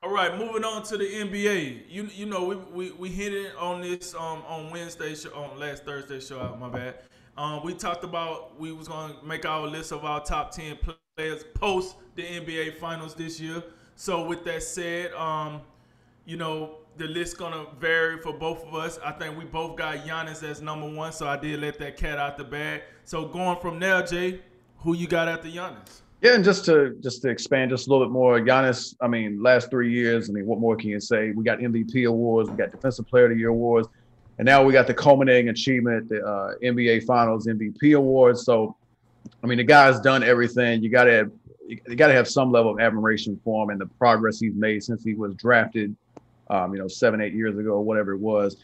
All right, moving on to the NBA. You know we hit it on this on Wednesday show, on last Thursday show. My bad. We talked about we was gonna make our list of our top 10 players post the NBA Finals this year. So with that said, you know the list gonna vary for both of us. I think we both got Giannis as number one, so I did let that cat out the bag. So going from there, Jay, who you got after Giannis? Yeah, and just to expand just a little bit more, Giannis. I mean, last 3 years. I mean, what more can you say? We got MVP awards, we got Defensive Player of the Year awards, and now we got the culminating achievement, the NBA Finals MVP awards. So, I mean, the guy's done everything. You got to have some level of admiration for him and the progress he's made since he was drafted, 7, 8 years ago, or whatever it was.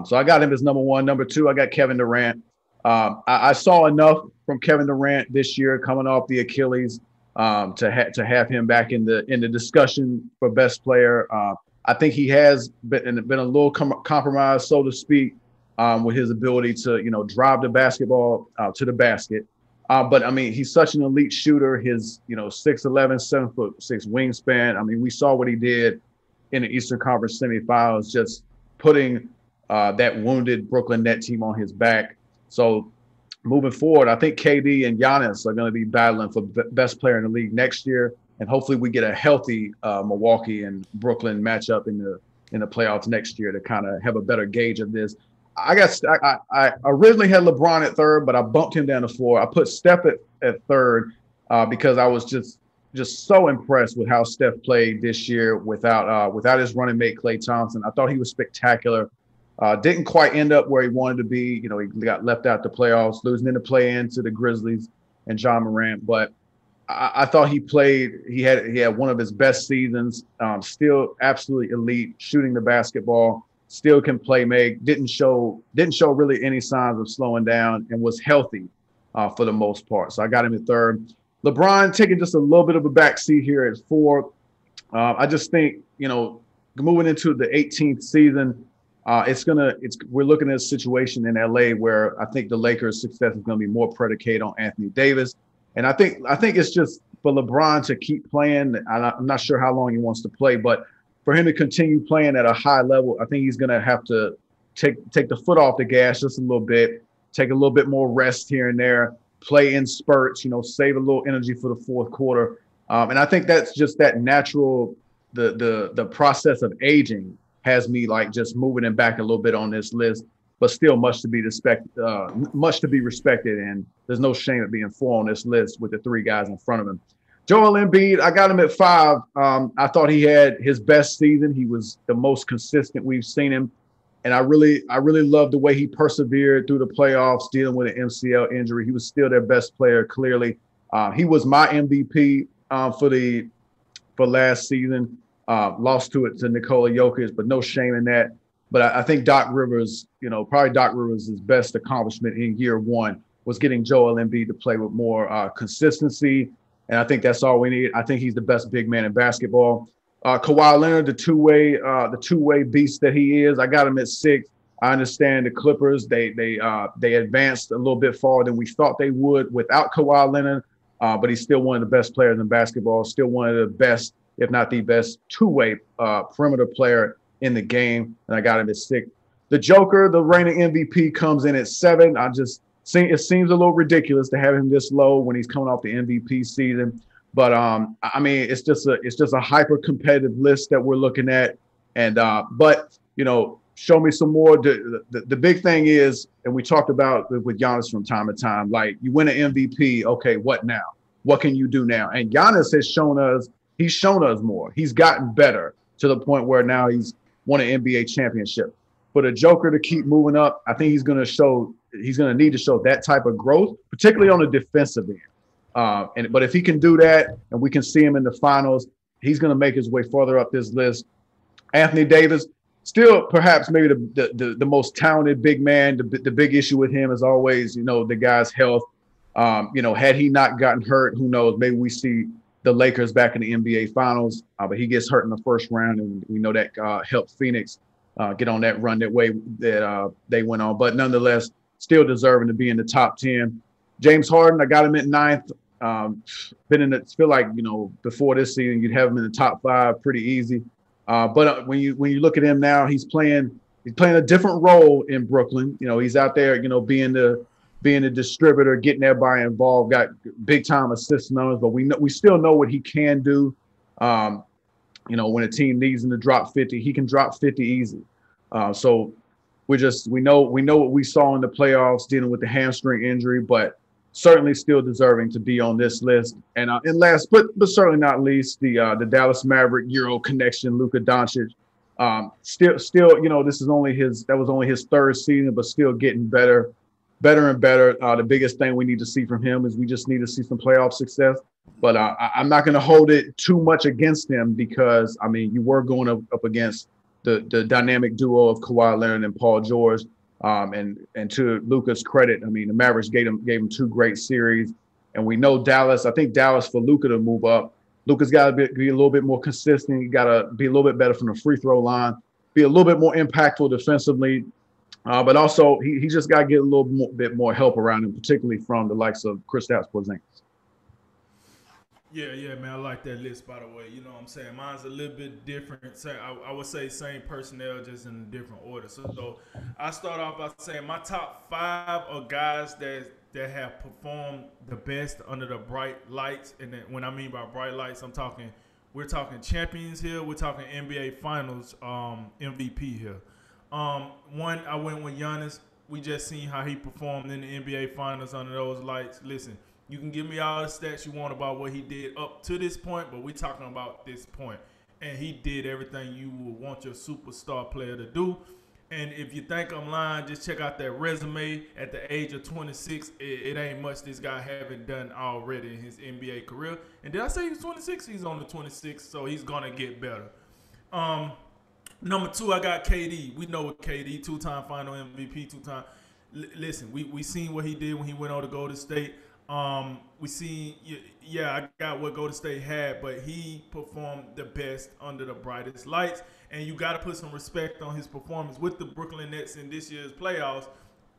So I got him as number one. Number two, I got Kevin Durant. I saw enough from Kevin Durant this year coming off the Achilles to have him back in the discussion for best player. I think he has been a little compromised, so to speak, with his ability to drive the basketball to the basket. But I mean, he's such an elite shooter. His 6'11", 7'6" wingspan. I mean, we saw what he did in the Eastern Conference semifinals, just putting that wounded Brooklyn Net team on his back. So moving forward, I think KD and Giannis are going to be battling for best player in the league next year, and hopefully we get a healthy Milwaukee and Brooklyn matchup in the playoffs next year to kind of have a better gauge of this. I originally had LeBron at third, but I bumped him down to four. I put Steph at third because I was just so impressed with how Steph played this year without his running mate Klay Thompson. I thought he was spectacular. Didn't quite end up where he wanted to be. He got left out the playoffs, losing in the play-in to the Grizzlies and John Morant. But I thought he played. He had one of his best seasons. Still absolutely elite, shooting the basketball. Still can play make. Didn't show really any signs of slowing down, and was healthy for the most part. So I got him at third. LeBron taking just a little bit of a backseat here at four. I just think moving into the 18th season. We're looking at a situation in LA where I think the Lakers' success is going to be more predicated on Anthony Davis, and I think it's just for LeBron to keep playing. I'm not sure how long he wants to play, but for him to continue playing at a high level, I think he's going to have to take the foot off the gas just a little bit, take a little bit more rest here and there, play in spurts, save a little energy for the fourth quarter, and I think that's just that natural the process of aging has me like just moving him back a little bit on this list, but still much to be respected, and there's no shame at being four on this list with the three guys in front of him. Joel Embiid, I got him at five. I thought he had his best season. He was the most consistent we've seen him, and I really loved the way he persevered through the playoffs, dealing with an MCL injury. He was still their best player, clearly. He was my MVP for last season. Lost to it to Nikola Jokic, but no shame in that. But I think Doc Rivers, probably Doc Rivers' best accomplishment in year one was getting Joel Embiid to play with more consistency, and I think that's all we need. I think he's the best big man in basketball. Kawhi Leonard, the two-way beast that he is, I got him at six. I understand the Clippers, they advanced a little bit farther than we thought they would without Kawhi Leonard, but he's still one of the best players in basketball, still one of the best, if not the best, two-way perimeter player in the game, and I got him at six. The Joker, the reigning MVP, comes in at seven. It seems a little ridiculous to have him this low when he's coming off the MVP season, but I mean, it's just a hyper competitive list that we're looking at, and but show me some more. The big thing is, and we talked about with Giannis from time to time, like you win an MVP, okay, what now? What can you do now? And Giannis has shown us. He's shown us more. He's gotten better to the point where now he's won an NBA championship. For the Joker to keep moving up, I think he's going to need to show that type of growth, particularly on the defensive end. But if he can do that, and we can see him in the finals, he's going to make his way further up this list. Anthony Davis, still perhaps maybe the most talented big man. The big issue with him is always, the guy's health. Had he not gotten hurt, who knows? Maybe we see the Lakers back in the NBA Finals, but he gets hurt in the first round, and we know that helped Phoenix get on that run that they went on. But nonetheless, still deserving to be in the top 10. James Harden, I got him at ninth. Feel like before this season, you'd have him in the top five pretty easy. But when you look at him now, he's playing a different role in Brooklyn. You know, he's out there, you know, being the distributor, getting everybody involved, got big time assist numbers. But we still know what he can do. You know, when a team needs him to drop 50, he can drop 50 easy. So we know what we saw in the playoffs dealing with the hamstring injury, but certainly still deserving to be on this list. And last but certainly not least, the Dallas Maverick Euro connection, Luka Doncic. Still, you know, that was only his third season, but still getting better and better. The biggest thing we need to see from him is we just need to see some playoff success. But I'm not going to hold it too much against him because, I mean, you were going up against the dynamic duo of Kawhi Leonard and Paul George. And to Luka's credit, I mean, the Mavericks gave him 2 great series. And we know Dallas, I think Dallas for Luka to move up, Luka's got to be a little bit more consistent. He got to be a little bit better from the free throw line, be a little bit more impactful defensively. But also, he just got to get a little bit more help around him, particularly from the likes of Kristaps Porzingis. Yeah, man. I like that list, by the way. You know what I'm saying? Mine's a little bit different. I would say same personnel, just in a different order. So I start off by saying my top 5 are guys that have performed the best under the bright lights. And then when I mean by bright lights, we're talking champions here. We're talking NBA Finals MVP here. One, I went with Giannis. We just seen how he performed in the NBA Finals under those lights. Listen, you can give me all the stats you want about what he did up to this point, but we're talking about this point. And he did everything you would want your superstar player to do. And if you think I'm lying, just check out that resume. At the age of 26, it ain't much this guy haven't done already in his NBA career. And did I say he's 26? He's on the 26, so he's going to get better. Number 2, I got KD. We know what KD, 2-time final MVP, 2-time. Listen, we seen what he did when he went on to Golden State. We see, I got what Golden State had, but he performed the best under the brightest lights, and you got to put some respect on his performance with the Brooklyn Nets in this year's playoffs.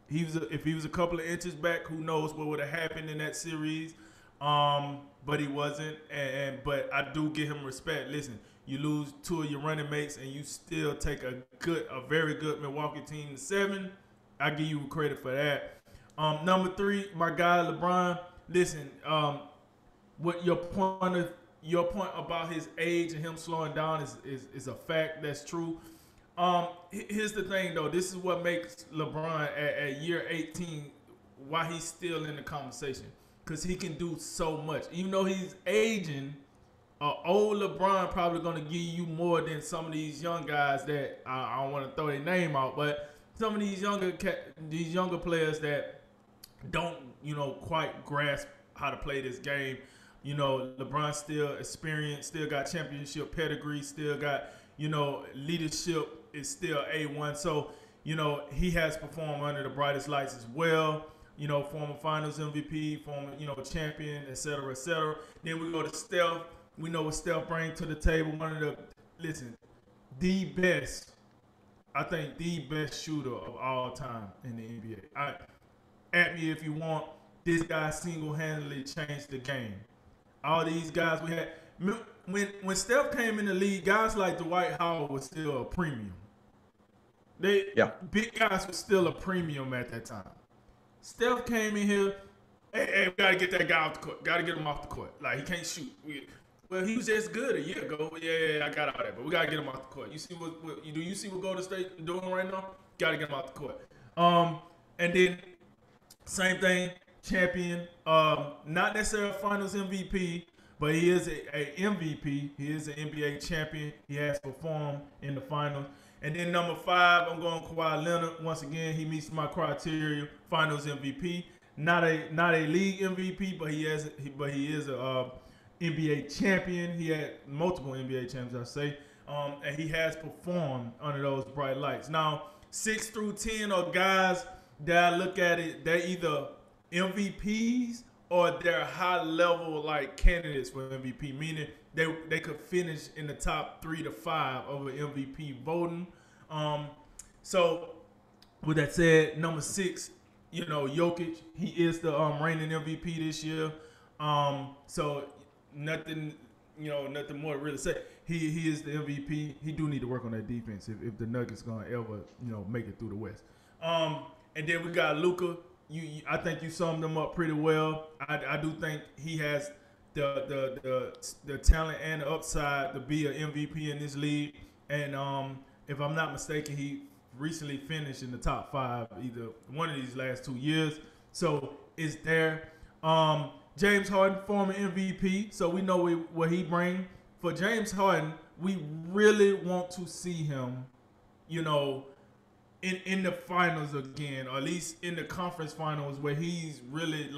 If he was a couple of inches back, who knows what would have happened in that series? But he wasn't, but I do give him respect. Listen, you lose 2 of your running mates, and you still take a very good Milwaukee team to 7. I give you credit for that. Number 3, my guy LeBron. Listen, what your point about his age and him slowing down is a fact. That's true. Here's the thing, though. This is what makes LeBron at year 18 why he's still in the conversation, because he can do so much. Even though he's aging, old LeBron probably going to give you more than some of these young guys that I don't want to throw their name out, but some of these younger players that don't, quite grasp how to play this game. LeBron still experienced, still got championship pedigree, still got, leadership is still A1. So, he has performed under the brightest lights as well. Former finals MVP, former, champion, et cetera, et cetera. Then we go to Steph. We know what Steph brings to the table. The best shooter of all time in the NBA. At me if you want. This guy single-handedly changed the game. All these guys we had. When Steph came in the league, guys like Dwight Howard was still a premium. Big guys were still a premium at that time. Steph came in here. Hey, we got to get that guy off the court. Got to get him off the court. Like, he can't shoot. Well, he was just good a year ago. Yeah, I got all that. But we got to get him off the court. You see what Golden State doing right now? Got to get him off the court. And then same thing, champion. Not necessarily finals MVP, but he is a MVP. He is an NBA champion. He has performed in the finals. And then number 5, I'm going Kawhi Leonard. Once again, he meets my criteria. Finals MVP. Not a league MVP, but he is a NBA champion. He had multiple NBA champions, I say. And he has performed under those bright lights. Now, 6 through 10 are guys that I look at it, they're either MVPs or they're high level like candidates for MVP, meaning they could finish in the top 3 to 5 of an MVP voting. So with that said, number 6, Jokic, he is the reigning MVP this year. So nothing more to really say. he is the MVP. He do need to work on that defense if the Nuggets gonna ever make it through the West. And then we got Luka. I think you summed him up pretty well. I do think he has the talent and the upside to be an MVP in this league. And if I'm not mistaken, he recently finished in the top 5 either one of these last 2 years. So it's there. James Harden, former MVP, so we know what he brings. For James Harden, we really want to see him, in the finals again, or at least in the conference finals where he's really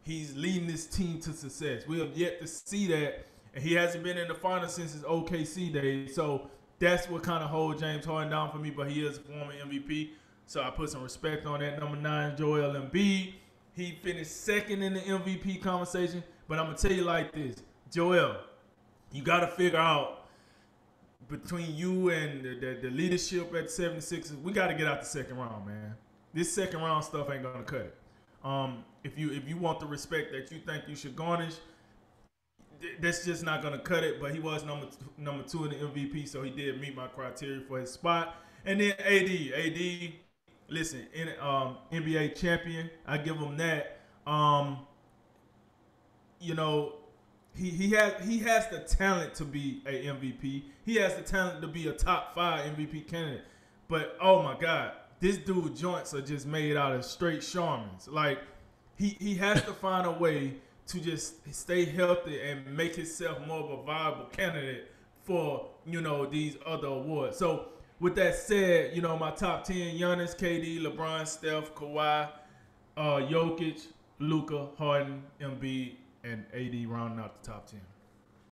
he's leading this team to success. We have yet to see that, and he hasn't been in the finals since his OKC days. So that's what kind of holds James Harden down for me, but he is a former MVP, so I put some respect on that. Number 9, Joel Embiid. He finished second in the MVP conversation, but I'm going to tell you like this. Joel, you got to figure out between you and the leadership at the 76ers, we got to get out the second round, man. This second round stuff ain't going to cut it. If you want the respect that you think you should garnish, that's just not going to cut it. But he was number 2 in the MVP, so he did meet my criteria for his spot. And then AD, listen, NBA champion, I give him that. He has the talent to be a MVP. He has the talent to be a top 5 MVP candidate. But oh my God, this dude joints are just made out of straight Charmans. Like he has to find a way to just stay healthy and make himself more of a viable candidate for these other awards. So with that said, my top 10: Giannis, KD, LeBron, Steph, Kawhi, Jokic, Luka, Harden, Embiid, and AD rounding out the top 10.